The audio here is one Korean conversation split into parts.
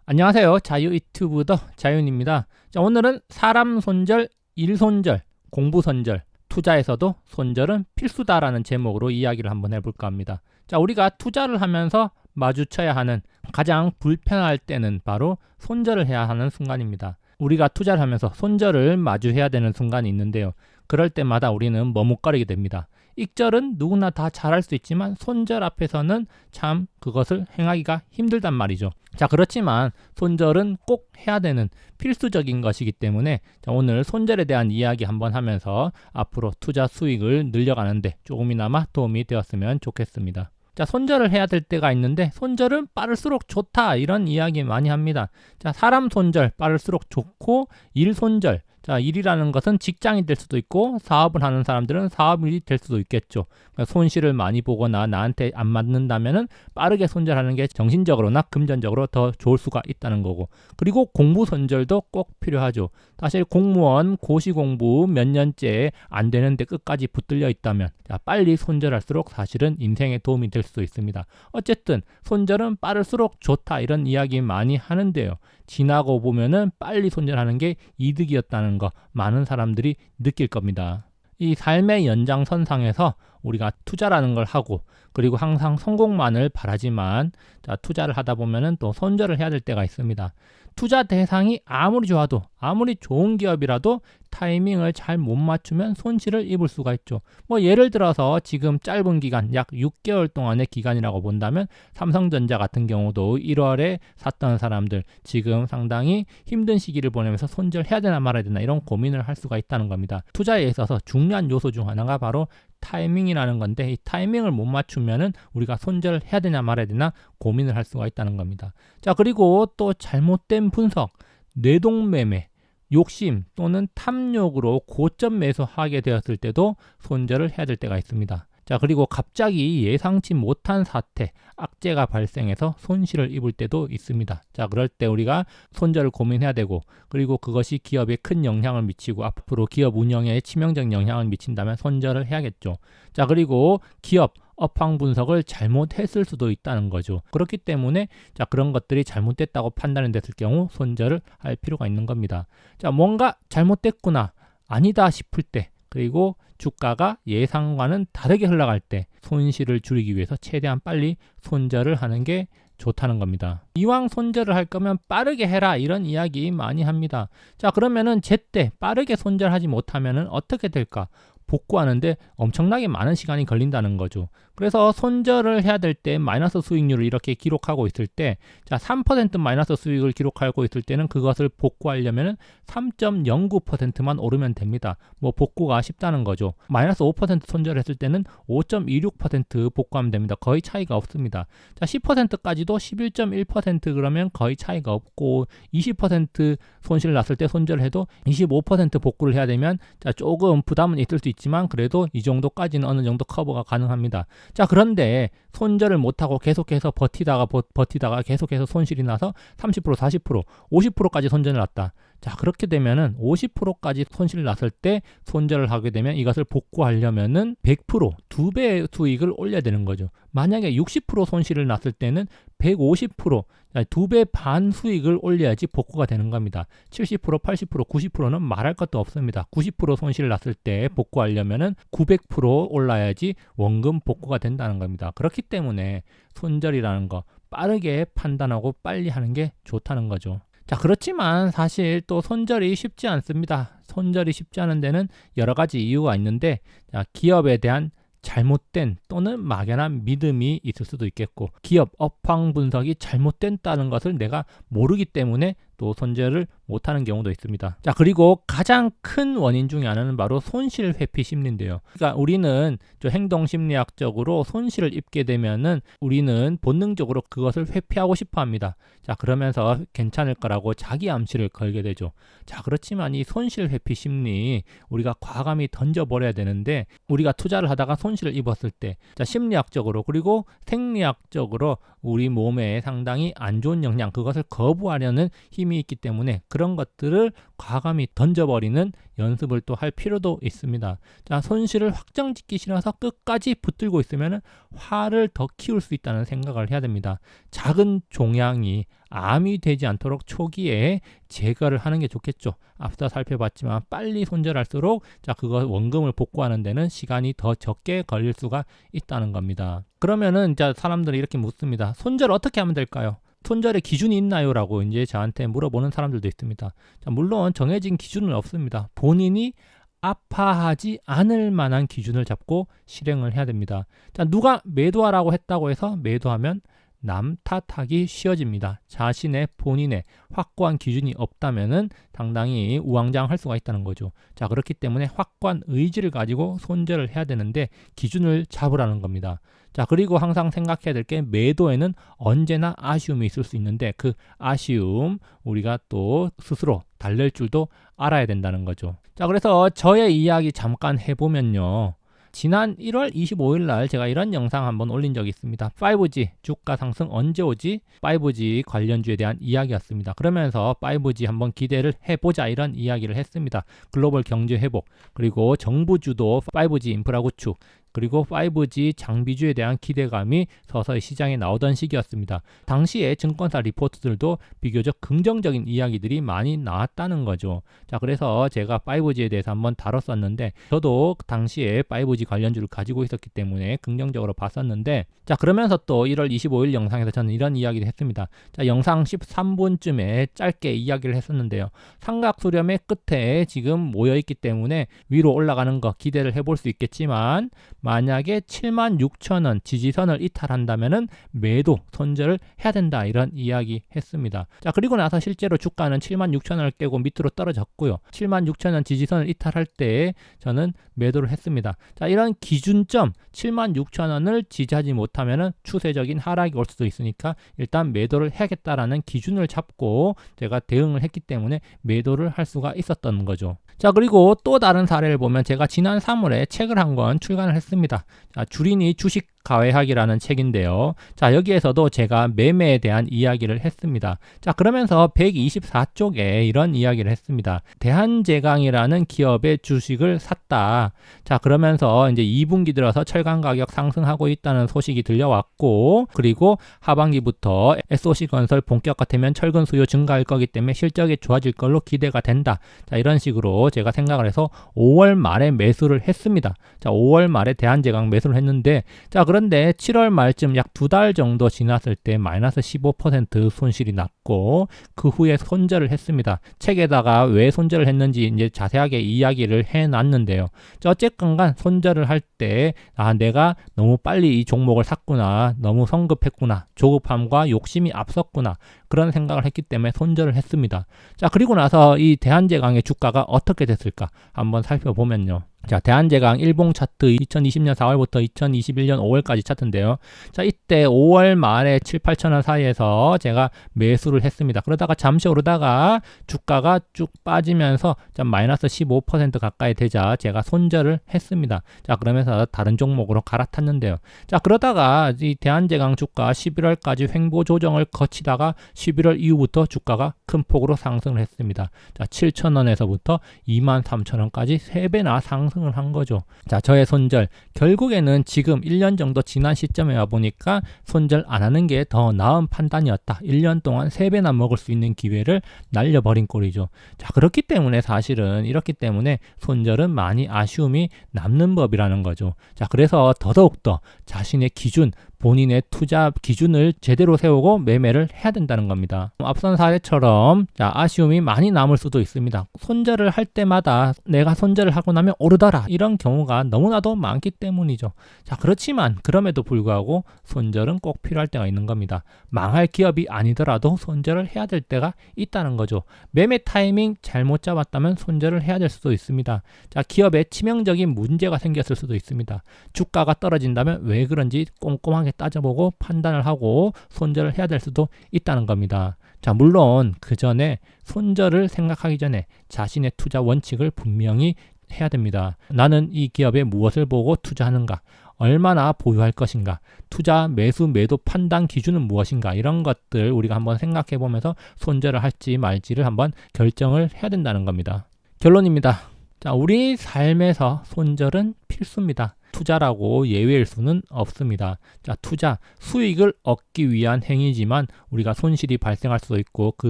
안녕하세요. 자유 유튜브더 자윤입니다. 자, 오늘은 사람 손절, 일 손절, 공부 손절, 투자에서도 손절은 필수다라는 제목으로 이야기를 한번 해볼까 합니다. 자, 우리가 투자를 하면서 마주쳐야 하는 가장 불편할 때는 바로 손절을 해야 하는 순간입니다. 우리가 투자를 하면서 손절을 마주해야 되는 순간이 있는데요. 그럴 때마다 우리는 머뭇거리게 됩니다. 익절은 누구나 다 잘할 수 있지만 손절 앞에서는 참 그것을 행하기가 힘들단 말이죠. 자, 그렇지만 손절은 꼭 해야 되는 필수적인 것이기 때문에 오늘 손절에 대한 이야기 한번 하면서 앞으로 투자 수익을 늘려가는데 조금이나마 도움이 되었으면 좋겠습니다. 자, 손절을 해야 될 때가 있는데 손절은 빠를수록 좋다 이런 이야기 많이 합니다. 자, 사람 손절 빠를수록 좋고 일 손절, 자, 일이라는 것은 직장이 될 수도 있고 사업을 하는 사람들은 사업이 될 수도 있겠죠. 그러니까 손실을 많이 보거나 나한테 안 맞는다면은 빠르게 손절하는 게 정신적으로나 금전적으로 더 좋을 수가 있다는 거고, 그리고 공부 손절도 꼭 필요하죠. 사실 공무원 고시 공부 몇 년째 안 되는데 끝까지 붙들려 있다면 자, 빨리 손절할수록 사실은 인생에 도움이 될 수도 있습니다. 어쨌든 손절은 빠를수록 좋다 이런 이야기 많이 하는데요. 지나고 보면은 빨리 손절하는 게 이득이었다는 거 많은 사람들이 느낄 겁니다. 이 삶의 연장선상에서 우리가 투자라는 걸 하고 그리고 항상 성공만을 바라지만 자, 투자를 하다 보면은 또 손절을 해야 될 때가 있습니다. 투자 대상이 아무리 좋아도 아무리 좋은 기업이라도 타이밍을 잘 못 맞추면 손실을 입을 수가 있죠. 뭐 예를 들어서 지금 짧은 기간 약 6개월 동안의 기간이라고 본다면 삼성전자 같은 경우도 1월에 샀던 사람들 지금 상당히 힘든 시기를 보내면서 손절해야 되나 말아야 되나 이런 고민을 할 수가 있다는 겁니다. 투자에 있어서 중요한 요소 중 하나가 바로 타이밍이라는 건데 이 타이밍을 못 맞추면은 우리가 손절을 해야 되나 말아야 되나 고민을 할 수가 있다는 겁니다. 자, 그리고 또 잘못된 분석, 뇌동매매, 욕심 또는 탐욕으로 고점 매수하게 되었을 때도 손절을 해야 될 때가 있습니다. 자, 그리고 갑자기 예상치 못한 사태, 악재가 발생해서 손실을 입을 때도 있습니다. 자, 그럴 때 우리가 손절을 고민해야 되고, 그리고 그것이 기업에 큰 영향을 미치고 앞으로 기업 운영에 치명적 영향을 미친다면 손절을 해야겠죠. 자, 그리고 기업 업황 분석을 잘못했을 수도 있다는 거죠. 그렇기 때문에 자, 그런 것들이 잘못됐다고 판단이 됐을 경우 손절을 할 필요가 있는 겁니다. 자, 뭔가 잘못됐구나, 아니다 싶을 때, 그리고 주가가 예상과는 다르게 흘러갈 때 손실을 줄이기 위해서 최대한 빨리 손절을 하는 게 좋다는 겁니다. 이왕 손절을 할 거면 빠르게 해라 이런 이야기 많이 합니다. 자, 그러면은 제때 빠르게 손절하지 못하면은 어떻게 될까? 복구하는데 엄청나게 많은 시간이 걸린다는 거죠. 그래서 손절을 해야 될 때 마이너스 수익률을 이렇게 기록하고 있을 때, 자, 3% 마이너스 수익을 기록하고 있을 때는 그것을 복구하려면 3.09%만 오르면 됩니다. 뭐 복구가 쉽다는 거죠. 마이너스 5% 손절했을 때는 5.26% 복구하면 됩니다. 거의 차이가 없습니다. 자, 10%까지도 11.1% 그러면 거의 차이가 없고 20% 손실 났을 때 손절해도 25% 복구를 해야 되면 자, 조금 부담은 있을 수 있지만 그래도 이 정도까지는 어느 정도 커버가 가능합니다. 자, 그런데 손절을 못하고 계속해서 버티다가 계속해서 손실이 나서 30%, 40%, 50%까지 손절을 났다. 자, 그렇게 되면은 50%까지 손실이 났을 때 손절을 하게 되면 이것을 복구하려면은 100%, 2배 수익을 올려야 되는 거죠. 만약에 60% 손실을 났을 때는 150%, 2배 반 수익을 올려야지 복구가 되는 겁니다. 70%, 80%, 90%는 말할 것도 없습니다. 90% 손실을 났을 때 복구하려면은 900% 올라야지 원금 복구가 된다는 겁니다. 그렇기 때문에 손절이라는 거 빠르게 판단하고 빨리 하는 게 좋다는 거죠. 자, 그렇지만 사실 또 손절이 쉽지 않습니다. 손절이 쉽지 않은 데는 여러 가지 이유가 있는데, 자, 기업에 대한 잘못된 또는 막연한 믿음이 있을 수도 있겠고, 기업 업황 분석이 잘못됐다는 것을 내가 모르기 때문에 또 손절을 못하는 경우도 있습니다. 자, 그리고 가장 큰 원인 중에 하나는 바로 손실 회피 심리인데요. 그러니까 우리는 행동 심리학적으로 손실을 입게 되면은 우리는 본능적으로 그것을 회피하고 싶어 합니다. 자, 그러면서 괜찮을 거라고 자기 암시를 걸게 되죠. 자, 그렇지만 이 손실 회피 심리 우리가 과감히 던져버려야 되는데, 우리가 투자를 하다가 손실을 입었을 때 자, 심리학적으로 그리고 생리학적으로 우리 몸에 상당히 안 좋은 영향, 그것을 거부하려는 힘이 힘이 있기 때문에 그런 것들을 과감히 던져버리는 연습을 또 할 필요도 있습니다. 자, 손실을 확정짓기 싫어서 끝까지 붙들고 있으면 화를 더 키울 수 있다는 생각을 해야 됩니다. 작은 종양이 암이 되지 않도록 초기에 제거를 하는 게 좋겠죠. 앞서 살펴봤지만 빨리 손절할수록 자, 그거 원금을 복구하는 데는 시간이 더 적게 걸릴 수가 있다는 겁니다. 그러면은 이제 사람들이 이렇게 묻습니다. 손절 어떻게 하면 될까요? 손절의 기준이 있나요? 라고 이제 저한테 물어보는 사람들도 있습니다. 자, 물론 정해진 기준은 없습니다. 본인이 아파하지 않을 만한 기준을 잡고 실행을 해야 됩니다. 자, 누가 매도하라고 했다고 해서 매도하면 남 탓하기 쉬워집니다. 자신의 본인의 확고한 기준이 없다면은 상당히 우왕좌왕할 수가 있다는 거죠. 자, 그렇기 때문에 확고한 의지를 가지고 손절을 해야 되는데 기준을 잡으라는 겁니다. 자, 그리고 항상 생각해야 될 게 매도에는 언제나 아쉬움이 있을 수 있는데 그 아쉬움 우리가 또 스스로 달랠 줄도 알아야 된다는 거죠. 자, 그래서 저의 이야기 잠깐 해보면요. 지난 1월 25일 날 제가 이런 영상 한번 올린 적이 있습니다. 5G 주가 상승 언제 오지? 5G 관련주에 대한 이야기였습니다. 그러면서 5G 한번 기대를 해보자 이런 이야기를 했습니다. 글로벌 경제 회복, 그리고 정부주도 5G 인프라 구축, 그리고 5G 장비주에 대한 기대감이 서서히 시장에 나오던 시기였습니다. 당시에 증권사 리포트들도 비교적 긍정적인 이야기들이 많이 나왔다는 거죠. 자, 그래서 제가 5G에 대해서 한번 다뤘었는데 저도 당시에 5G 관련주를 가지고 있었기 때문에 긍정적으로 봤었는데, 자, 그러면서 또 1월 25일 영상에서 저는 이런 이야기를 했습니다. 자, 영상 13분쯤에 짧게 이야기를 했었는데요. 삼각 수렴의 끝에 지금 모여있기 때문에 위로 올라가는 거 기대를 해볼 수 있겠지만 만약에 76,000원 지지선을 이탈한다면은 매도 손절을 해야 된다 이런 이야기 했습니다. 자, 그리고 나서 실제로 주가는 76,000원을 깨고 밑으로 떨어졌고요. 76,000원 지지선을 이탈할 때 저는 매도를 했습니다. 자, 이런 기준점 76,000원을 지지하지 못하면은 추세적인 하락이 올 수도 있으니까 일단 매도를 해야겠다라는 기준을 잡고 제가 대응을 했기 때문에 매도를 할 수가 있었던 거죠. 자, 그리고 또 다른 사례를 보면 제가 지난 3월에 책을 한 권 출간을 했습니다. 자, 주린이 주식 가외학이라는 책인데요. 자, 여기에서도 제가 매매에 대한 이야기를 했습니다. 자, 그러면서 124쪽에 이런 이야기를 했습니다. 대한제강이라는 기업의 주식을 샀다. 자, 그러면서 이제 2분기 들어서 철강 가격 상승하고 있다는 소식이 들려왔고, 그리고 하반기부터 SOC 건설 본격화되면 철근 수요 증가할 거기 때문에 실적이 좋아질 걸로 기대가 된다. 자, 이런 식으로 제가 생각을 해서 5월 말에 매수를 했습니다. 자, 5월 말에 대한제강 매수를 했는데, 자, 그런데 7월 말쯤 약 2달 정도 지났을 때 마이너스 15% 손실이 났고 그 후에 손절을 했습니다. 책에다가 왜 손절을 했는지 이제 자세하게 이야기를 해놨는데요. 어쨌건 간 손절을 할 때 내가 너무 빨리 이 종목을 샀구나, 너무 성급했구나, 조급함과 욕심이 앞섰구나 그런 생각을 했기 때문에 손절을 했습니다. 자, 그리고 나서 이 대한제강의 주가가 어떻게 됐을까 한번 살펴보면요. 자, 대한제강 일봉 차트 2020년 4월부터 2021년 5월까지 차트인데요. 자, 이때 5월 말에 7, 8천 원 사이에서 제가 매수를 했습니다. 그러다가 잠시 오르다가 주가가 쭉 빠지면서 마이너스 15% 가까이 되자 제가 손절을 했습니다. 자, 그러면서 다른 종목으로 갈아탔는데요. 자, 그러다가 이 대한제강 주가 11월까지 횡보 조정을 거치다가 11월 이후부터 주가가 큰 폭으로 상승을 했습니다. 자, 7,000원에서부터 23,000원까지 3배나 상승을 한 거죠. 자, 저의 손절 결국에는 지금 1년 정도 지난 시점에 와보니까 손절 안 하는 게 더 나은 판단이었다. 1년 동안 3배나 먹을 수 있는 기회를 날려버린 꼴이죠. 자, 그렇기 때문에 사실은 이렇기 때문에 손절은 많이 아쉬움이 남는 법이라는 거죠. 자, 그래서 더더욱더 자신의 기준, 본인의 투자 기준을 제대로 세우고 매매를 해야 된다는 겁니다. 앞선 사례처럼 자, 아쉬움이 많이 남을 수도 있습니다. 손절을 할 때마다 내가 손절을 하고 나면 오르더라 이런 경우가 너무나도 많기 때문이죠. 자, 그렇지만 그럼에도 불구하고 손절은 꼭 필요할 때가 있는 겁니다. 망할 기업이 아니더라도 손절을 해야 될 때가 있다는 거죠. 매매 타이밍 잘못 잡았다면 손절을 해야 될 수도 있습니다. 자, 기업에 치명적인 문제가 생겼을 수도 있습니다. 주가가 떨어진다면 왜 그런지 꼼꼼하게 따져보고 판단을 하고 손절을 해야 될 수도 있다는 겁니다. 자, 물론 그 전에 손절을 생각하기 전에 자신의 투자 원칙을 분명히 해야 됩니다. 나는 이 기업에 무엇을 보고 투자하는가? 얼마나 보유할 것인가? 투자, 매수, 매도 판단 기준은 무엇인가? 이런 것들 우리가 한번 생각해 보면서 손절을 할지 말지를 한번 결정을 해야 된다는 겁니다. 결론입니다. 자, 우리 삶에서 손절은 필수입니다. 투자라고 예외일 수는 없습니다. 자, 투자, 수익을 얻기 위한 행위지만 우리가 손실이 발생할 수도 있고 그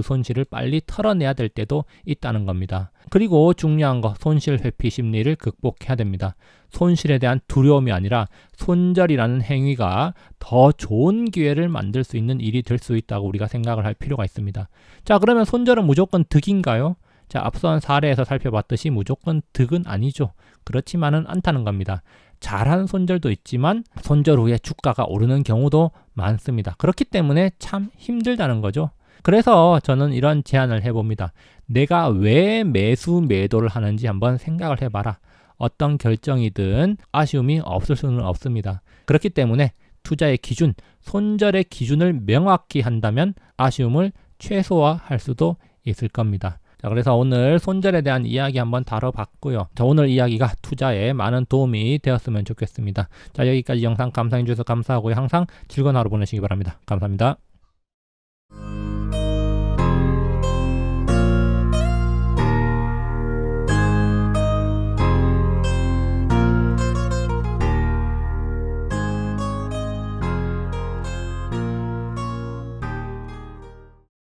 손실을 빨리 털어내야 될 때도 있다는 겁니다. 그리고 중요한 거, 손실 회피 심리를 극복해야 됩니다. 손실에 대한 두려움이 아니라 손절이라는 행위가 더 좋은 기회를 만들 수 있는 일이 될 수 있다고 우리가 생각을 할 필요가 있습니다. 자, 그러면 손절은 무조건 득인가요? 자, 앞선 사례에서 살펴봤듯이 무조건 득은 아니죠. 그렇지만은 않다는 겁니다. 잘한 손절도 있지만 손절 후에 주가가 오르는 경우도 많습니다. 그렇기 때문에 참 힘들다는 거죠. 그래서 저는 이런 제안을 해봅니다. 내가 왜 매수 매도를 하는지 한번 생각을 해봐라. 어떤 결정이든 아쉬움이 없을 수는 없습니다. 그렇기 때문에 투자의 기준, 손절의 기준을 명확히 한다면 아쉬움을 최소화할 수도 있을 겁니다. 자, 그래서 오늘 손절에 대한 이야기 한번 다뤄봤고요. 자, 오늘 이야기가 투자에 많은 도움이 되었으면 좋겠습니다. 자, 여기까지 영상 감상해 주셔서 감사하고요. 항상 즐거운 하루 보내시기 바랍니다. 감사합니다.